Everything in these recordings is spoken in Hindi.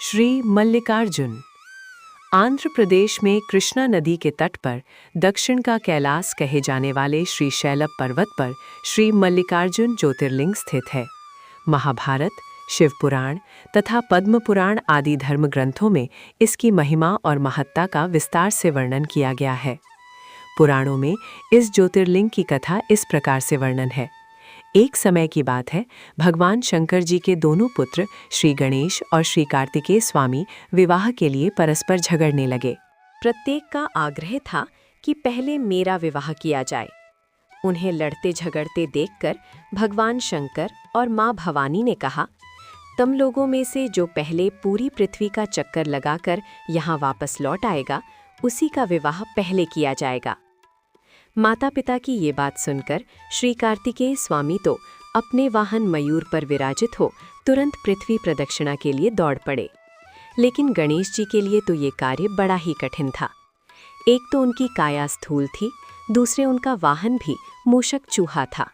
श्री मल्लिकार्जुन। आंध्र प्रदेश में कृष्णा नदी के तट पर दक्षिण का कैलाश कहे जाने वाले श्री शैलप पर्वत पर श्री मल्लिकार्जुन ज्योतिर्लिंग स्थित है। महाभारत, शिव पुराण तथा पद्म पुराण आदि धर्म ग्रंथों में इसकी महिमा और महत्ता का विस्तार से वर्णन किया गया है। पुराणों में इस ज्योतिर्लिंग की कथा इस प्रकार से वर्णन है। एक समय की बात है, भगवान शंकर जी के दोनों पुत्र श्री गणेश और श्री कार्तिकेय स्वामी विवाह के लिए परस्पर झगड़ने लगे। प्रत्येक का आग्रह था कि पहले मेरा विवाह किया जाए। उन्हें लड़ते झगड़ते देखकर भगवान शंकर और माँ भवानी ने कहा, तुम लोगों में से जो पहले पूरी पृथ्वी का चक्कर लगाकर यहाँ वापस लौट आएगा, उसी का विवाह पहले किया जाएगा। माता पिता की ये बात सुनकर श्री कार्तिकेय स्वामी तो अपने वाहन मयूर पर विराजित हो तुरंत पृथ्वी प्रदक्षिणा के लिए दौड़ पड़े। लेकिन गणेश जी के लिए तो ये कार्य बड़ा ही कठिन था। एक तो उनकी काया स्थूल थी, दूसरे उनका वाहन भी मूषक चूहा था।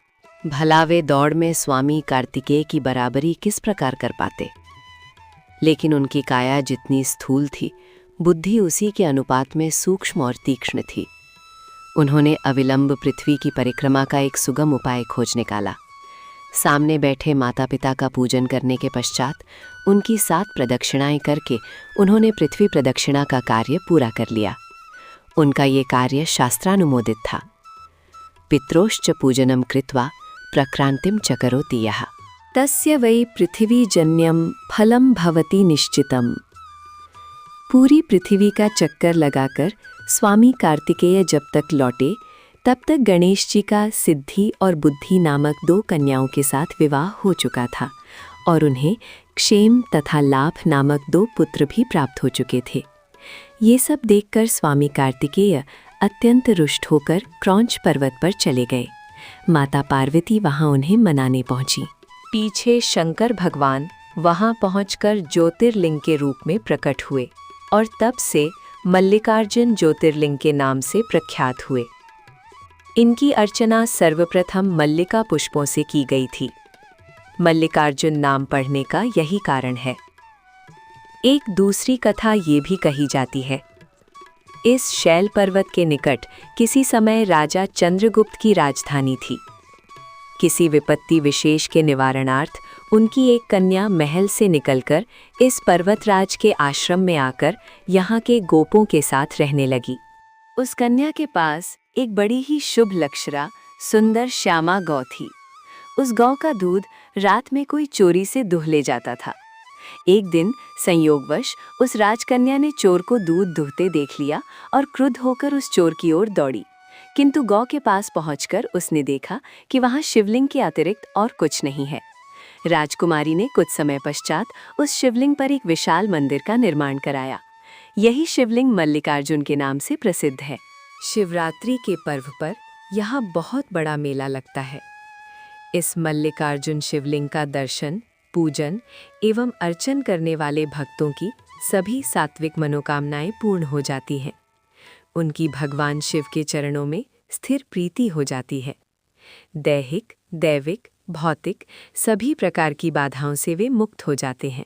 भला वे दौड़ में स्वामी कार्तिकेय की बराबरी किस प्रकार कर पाते। लेकिन उनकी काया जितनी स्थूल थी, बुद्धि उसी के अनुपात में सूक्ष्म और तीक्ष्ण थी। उन्होंने अविलंब पृथ्वी की परिक्रमा का एक सुगम उपाय खोज निकाला। सामने बैठे माता पिता का पूजन करने के पश्चात उनकी 7 प्रदक्षिणाएं करके उन्होंने पृथ्वी प्रदक्षिणा का कार्य पूरा कर लिया। उनका ये कार्य शास्त्रानुमोदित था। पित्रोश्च पूजनम कृत्वा प्रक्रांतिम च करोति यः तस्य वै पृथ्वीजन्यम फलम भवति निश्चितम। पूरी पृथ्वी का चक्कर लगाकर स्वामी कार्तिकेय जब तक लौटे, तब तक गणेश जी का सिद्धि और बुद्धि नामक 2 कन्याओं के साथ विवाह हो चुका था और उन्हें क्षेम तथा लाभ नामक 2 पुत्र भी प्राप्त हो चुके थे। ये सब देखकर स्वामी कार्तिकेय अत्यंत रुष्ट होकर क्रौंच पर्वत पर चले गए। माता पार्वती वहां उन्हें मनाने पहुंची। पीछे शंकर भगवान वहां पहुंचकर ज्योतिर्लिंग के रूप में प्रकट हुए और तब से मल्लिकार्जुन ज्योतिर्लिंग के नाम से प्रख्यात हुए। इनकी अर्चना सर्वप्रथम मल्लिका पुष्पों से की गई थी। मल्लिकार्जुन नाम पढ़ने का यही कारण है। एक दूसरी कथा ये भी कही जाती है। इस शैल पर्वत के निकट किसी समय राजा चंद्रगुप्त की राजधानी थी। किसी विपत्ति विशेष के निवारणार्थ उनकी एक कन्या महल से निकलकर इस पर्वतराज के आश्रम में आकर यहाँ के गोपों के साथ रहने लगी। उस कन्या के पास एक बड़ी ही शुभ लक्षणा सुंदर श्यामा गौ थी। उस गौ का दूध रात में कोई चोरी से दुह ले जाता था। एक दिन संयोगवश उस राजकन्या ने चोर को दूध दुहते देख लिया और क्रुद्ध होकर उस चोर की ओर दौड़ी। किंतु गौ के पास पहुंचकर उसने देखा कि वहां शिवलिंग के अतिरिक्त और कुछ नहीं है। राजकुमारी ने कुछ समय पश्चात उस शिवलिंग पर एक विशाल मंदिर का निर्माण कराया। यही शिवलिंग मल्लिकार्जुन के नाम से प्रसिद्ध है। शिवरात्रि के पर्व पर यहाँ बहुत बड़ा मेला लगता है। इस मल्लिकार्जुन शिवलिंग का दर्शन, पूजन एवं अर्चन करने वाले भक्तों की सभी सात्विक मनोकामनाएं पूर्ण हो जाती हैं। उनकी भगवान शिव के चरणों में स्थिर प्रीति हो जाती है। दैहिक, दैविक, भौतिक सभी प्रकार की बाधाओं से वे मुक्त हो जाते हैं।